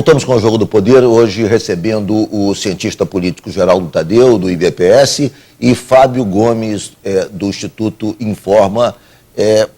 Voltamos com o Jogo do Poder, hoje recebendo o cientista político Geraldo Tadeu, do IBPS, e Fábio Gomes, do Instituto Informa.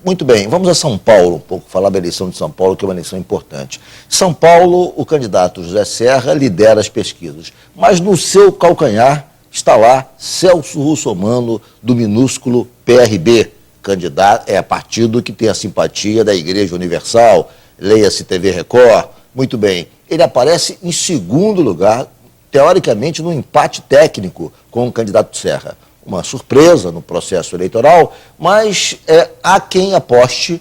Muito bem, vamos a São Paulo, um pouco falar da eleição de São Paulo, que é uma eleição importante. São Paulo, o candidato José Serra lidera as pesquisas, mas no seu calcanhar está lá Celso Russomano, do minúsculo PRB, candidato, partido que tem a simpatia da Igreja Universal, leia-se TV Record. Muito bem, ele aparece em segundo lugar, teoricamente, no empate técnico com o candidato Serra. Uma surpresa no processo eleitoral, mas há quem aposte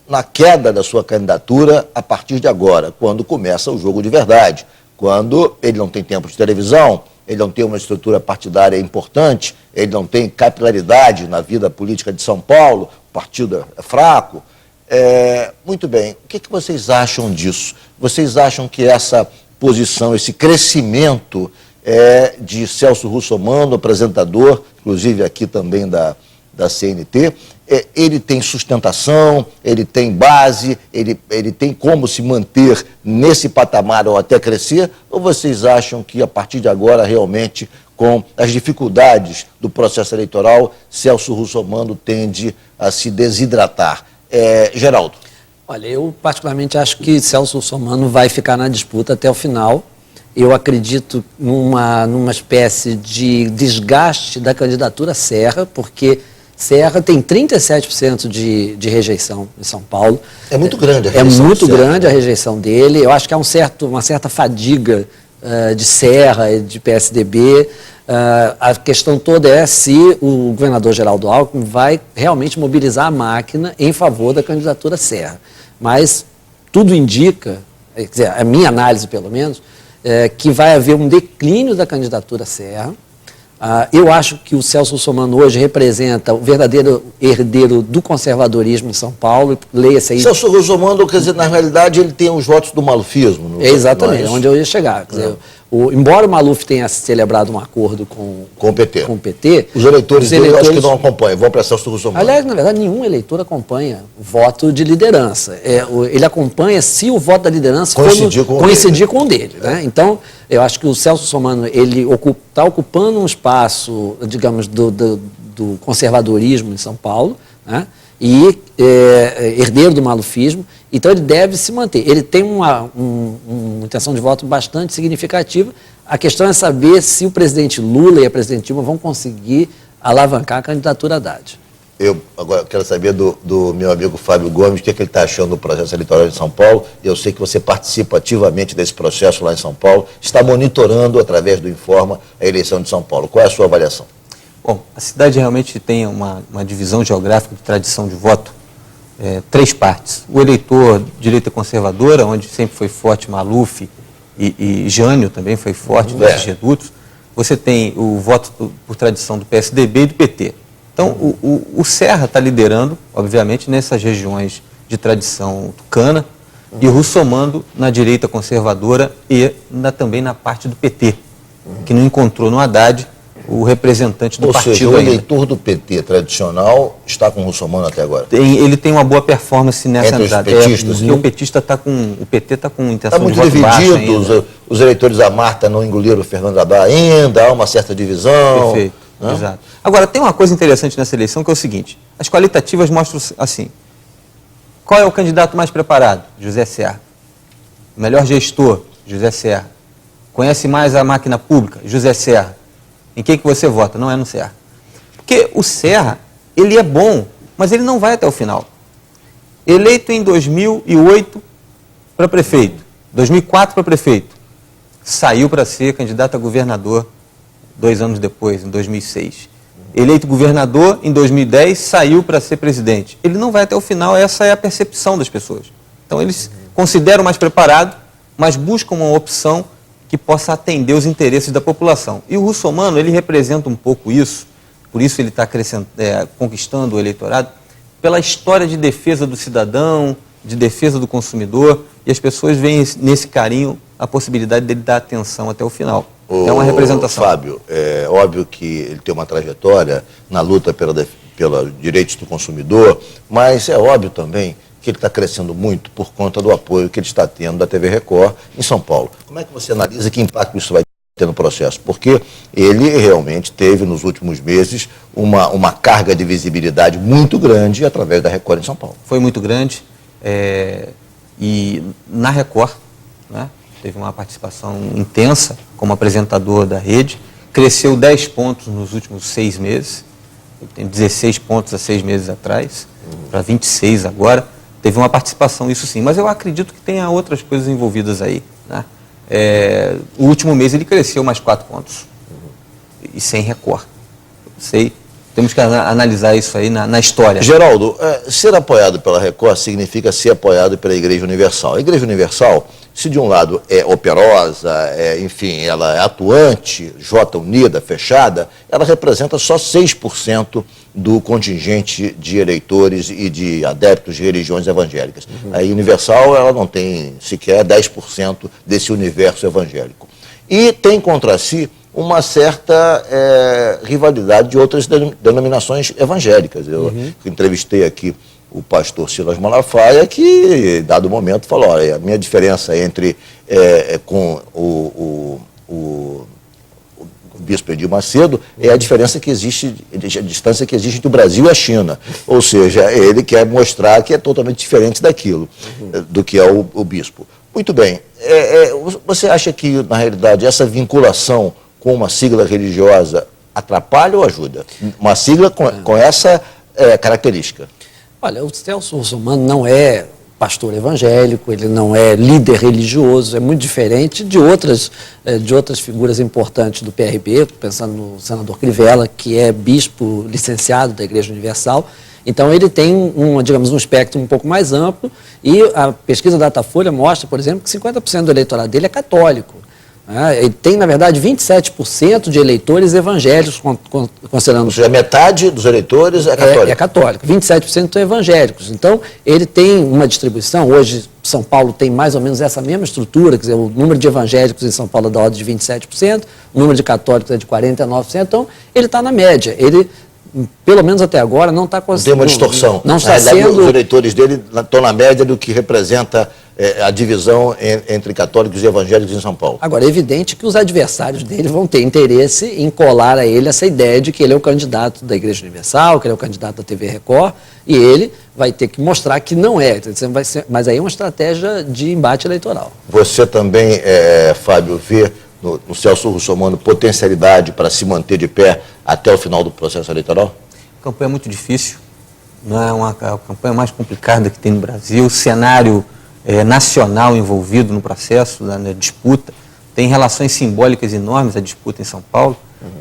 na queda da sua candidatura a partir de agora, quando começa o jogo de verdade, quando ele não tem tempo de televisão, ele não tem uma estrutura partidária importante, ele não tem capilaridade na vida política de São Paulo, o partido é fraco. Muito bem, o que vocês acham disso? Vocês acham que essa posição, esse crescimento de Celso Russomano, apresentador, inclusive aqui também da CNT, ele tem sustentação, ele tem base, ele tem como se manter nesse patamar ou até crescer? Ou vocês acham que a partir de agora, realmente, com as dificuldades do processo eleitoral, Celso Russomano tende a se desidratar? Geraldo. Olha, eu particularmente acho que Celso Russomano vai ficar na disputa até o final. Eu acredito numa espécie de desgaste da candidatura Serra, porque Serra tem 37% de rejeição em São Paulo. É muito grande a rejeição. É muito grande a rejeição dele. Eu acho que há uma certa fadiga de Serra e de PSDB. A questão toda é se o governador Geraldo Alckmin vai realmente mobilizar a máquina em favor da candidatura Serra. Mas tudo indica, quer dizer, a minha análise pelo menos, que vai haver um declínio da candidatura Serra. Eu acho que o Celso Russomano hoje representa o verdadeiro herdeiro do conservadorismo em São Paulo. Leia-se aí. Celso Russomano, quer dizer, na realidade, ele tem os votos do malufismo. Exatamente, onde eu ia chegar. Quer dizer, embora o Maluf tenha celebrado um acordo com o PT, os eleitores dele acho que não acompanham, vão para Celso Russomano. Aliás, na verdade, nenhum eleitor acompanha o voto de liderança. Ele acompanha se o voto da liderança coincidir com o dele. Né? Então, eu acho que o Celso Russomano está ocupando um espaço, digamos, do conservadorismo em São Paulo, né? E herdeiro do malufismo, então ele deve se manter. Ele tem uma intenção de voto bastante significativa. A questão é saber se o presidente Lula e a presidente Dilma vão conseguir alavancar a candidatura Haddad. Eu agora quero saber do meu amigo Fábio Gomes, o que ele está achando do processo eleitoral de São Paulo. Eu sei que você participa ativamente desse processo lá em São Paulo, está monitorando através do Informa a eleição de São Paulo. Qual é a sua avaliação? Bom, a cidade realmente tem uma divisão geográfica de tradição de voto, 3 partes. O eleitor de direita conservadora, onde sempre foi forte Maluf e Jânio também foi forte nesses redutos. Você tem o voto por tradição do PSDB e do PT. Então, o Serra está liderando, obviamente, nessas regiões de tradição tucana, e Russomano na direita conservadora e também na parte do PT, que não encontrou no Haddad o representante do partido ainda. Ou seja, o eleitor do PT tradicional está com o Russomano até agora? Ele tem uma boa performance nessa unidade. Entre os petistas? Porque o PT está com intenção de voto baixa ainda. Está muito dividido, os eleitores da Marta não engoliram o Fernando Haddad ainda, há uma certa divisão. Perfeito, exato. Agora, tem uma coisa interessante nessa eleição que é o seguinte, as qualitativas mostram assim, qual é o candidato mais preparado? José Serra. O melhor gestor? José Serra. Conhece mais a máquina pública? José Serra. Em quem que você vota? Não é no Serra. Porque o Serra, ele é bom, mas ele não vai até o final. Eleito em 2008 para prefeito, 2004 para prefeito, saiu para ser candidato a governador 2 anos depois, em 2006. Eleito governador em 2010, saiu para ser presidente. Ele não vai até o final, essa é a percepção das pessoas. Então eles consideram mais preparado, mas buscam uma opção que possa atender os interesses da população. E o Russomano, ele representa um pouco isso, por isso ele está conquistando o eleitorado, pela história de defesa do cidadão, de defesa do consumidor, e as pessoas veem nesse carinho a possibilidade dele dar atenção até o final. É uma representação. Fábio, é óbvio que ele tem uma trajetória na luta pelos direitos do consumidor, mas é óbvio também que ele está crescendo muito por conta do apoio que ele está tendo da TV Record em São Paulo. Como é que você analisa, que impacto isso vai ter no processo? Porque ele realmente teve, nos últimos meses, uma carga de visibilidade muito grande através da Record em São Paulo. Foi muito grande, e na Record, né, teve uma participação intensa como apresentador da rede, cresceu 10 pontos nos últimos 6 meses, ele tem 16 pontos há 6 meses atrás, para 26 agora, teve uma participação, isso sim, mas eu acredito que tenha outras coisas envolvidas aí, né? O último mês ele cresceu mais 4 pontos, e sem Record, sei, temos que analisar isso aí na história. Geraldo, ser apoiado pela Record significa ser apoiado pela Igreja Universal. A Igreja Universal, se de um lado é operosa, enfim, ela é atuante, J unida, fechada, ela representa só 6% do contingente de eleitores e de adeptos de religiões evangélicas. A Universal, ela não tem sequer 10% desse universo evangélico. E tem contra si uma certa rivalidade de outras denominações evangélicas. Eu entrevistei aqui o pastor Silas Malafaia, que, em dado momento, falou: olha, a minha diferença entre com o bispo Edir Macedo é a diferença que existe, a distância que existe entre o Brasil e a China. Ou seja, ele quer mostrar que é totalmente diferente daquilo, do que é o bispo. Muito bem. Você acha que, na realidade, essa vinculação com uma sigla religiosa atrapalha ou ajuda? Uma sigla com essa característica. Olha, o Celso Russomano não é pastor evangélico, ele não é líder religioso, é muito diferente de outras figuras importantes do PRB, pensando no senador Crivella, que é bispo licenciado da Igreja Universal. Então ele tem um espectro um pouco mais amplo, e a pesquisa Datafolha mostra, por exemplo, que 50% do eleitorado dele é católico. Ele tem, na verdade, 27% de eleitores evangélicos, considerando... Ou seja, metade dos eleitores é católico. É católico, 27% são evangélicos. Então, ele tem uma distribuição, hoje São Paulo tem mais ou menos essa mesma estrutura, quer dizer, o número de evangélicos em São Paulo é da ordem de 27%, o número de católicos é de 49%, então ele está na média. Ele, pelo menos até agora, não está conseguindo... Tem uma distorção. Não está sendo... Os eleitores dele estão na média do que representa a divisão entre católicos e evangélicos em São Paulo. Agora, é evidente que os adversários dele vão ter interesse em colar a ele essa ideia de que ele é o candidato da Igreja Universal, que ele é o candidato da TV Record, e ele vai ter que mostrar que não é. Mas aí é uma estratégia de embate eleitoral. Você também, Fábio, vê no Celso Russomano potencialidade para se manter de pé até o final do processo eleitoral? A campanha é muito difícil, não é a campanha mais complicada que tem no Brasil, o cenário nacional envolvido no processo, na disputa, tem relações simbólicas enormes a disputa em São Paulo,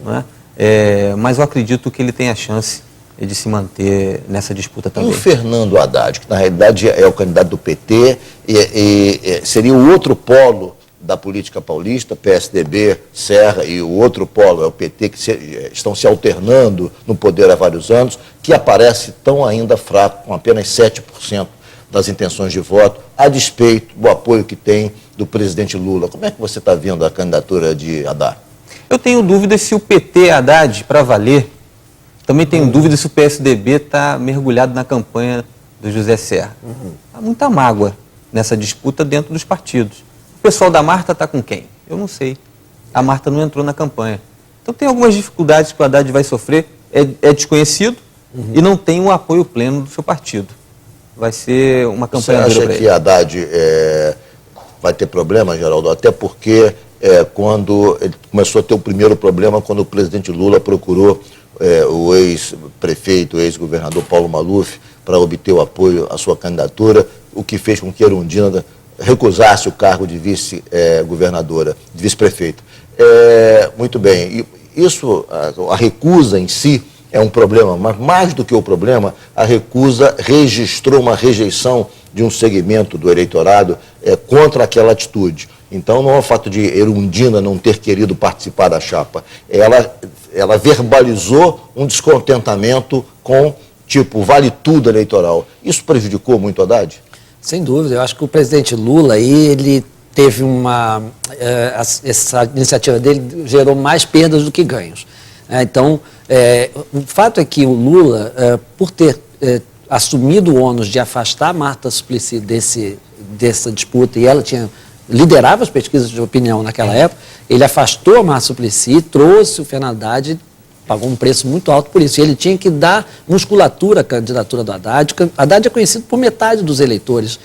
não é? Mas eu acredito que ele tem a chance de se manter nessa disputa também. E o Fernando Haddad, que na realidade é o candidato do PT, seria o outro polo da política paulista, PSDB, Serra, e o outro polo é o PT, que estão se alternando no poder há vários anos, que aparece tão ainda fraco, com apenas 7% das intenções de voto, a despeito do apoio que tem do presidente Lula. Como é que você está vendo a candidatura de Haddad? Eu tenho dúvida se o PT Haddad, para valer, também tenho dúvida se o PSDB está mergulhado na campanha do José Serra. Há muita mágoa nessa disputa dentro dos partidos. O pessoal da Marta está com quem? Eu não sei. A Marta não entrou na campanha. Então tem algumas dificuldades que o Haddad vai sofrer, é desconhecido e não tem o apoio pleno do seu partido. Vai ser uma campanha dura. Você acha que Haddad vai ter problema, Geraldo? Até porque quando ele começou a ter o primeiro problema, quando o presidente Lula procurou o ex-prefeito, o ex-governador Paulo Maluf para obter o apoio à sua candidatura, o que fez com que Erundina recusasse o cargo de vice-governadora, de vice-prefeito. Muito bem, isso, a recusa em si é um problema, mas mais do que o problema, a recusa registrou uma rejeição de um segmento do eleitorado contra aquela atitude. Então não é o fato de Erundina não ter querido participar da chapa, ela verbalizou um descontentamento com, tipo, vale tudo eleitoral. Isso prejudicou muito Haddad? Sem dúvida, eu acho que o presidente Lula aí, ele teve essa iniciativa dele gerou mais perdas do que ganhos. Então, o fato é que o Lula, por ter assumido o ônus de afastar a Marta Suplicy dessa disputa, e ela liderava as pesquisas de opinião naquela época, ele afastou a Marta Suplicy, trouxe o Fernando Haddad, pagou um preço muito alto por isso. E ele tinha que dar musculatura à candidatura do Haddad. Haddad é conhecido por metade dos eleitores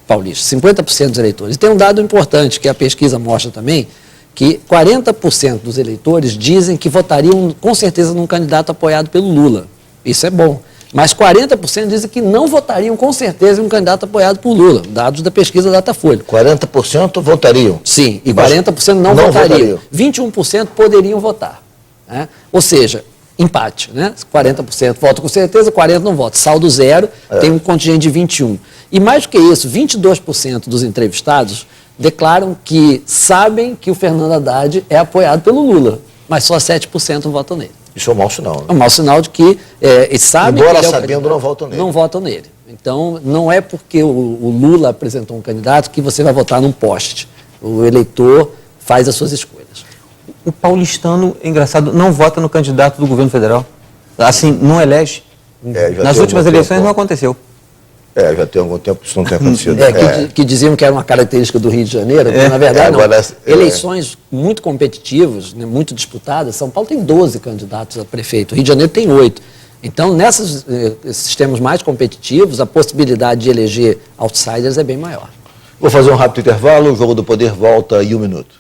paulistas, 50% dos eleitores. E tem um dado importante, que a pesquisa mostra também, que 40% dos eleitores dizem que votariam com certeza num candidato apoiado pelo Lula. Isso é bom. Mas 40% dizem que não votariam com certeza em um candidato apoiado por Lula, dados da pesquisa Datafolha. 40% votariam? Sim, e 40% não votariam. 21% poderiam votar. Né? Ou seja, empate. Né? 40% votam com certeza, 40% não votam. Saldo zero, tem um contingente de 21%. E mais do que isso, 22% dos entrevistados declaram que sabem que o Fernando Haddad é apoiado pelo Lula, mas só 7% votam nele. Isso é um mau sinal. Né? É um mau sinal de que eles sabem embora que ele sabendo, não votam nele. Não votam nele. Então, não é porque o Lula apresentou um candidato que você vai votar num poste. O eleitor faz as suas escolhas. O paulistano, engraçado, não vota no candidato do governo federal. Assim, não elege. Nas últimas eleições não aconteceu. Já tem algum tempo que isso não tem acontecido. Que diziam que era uma característica do Rio de Janeiro, mas na verdade agora, não. Eleições muito competitivas, né, muito disputadas. São Paulo tem 12 candidatos a prefeito, o Rio de Janeiro tem 8. Então, nesses sistemas mais competitivos, a possibilidade de eleger outsiders é bem maior. Vou fazer um rápido intervalo, o Jogo do Poder volta em 1 minuto.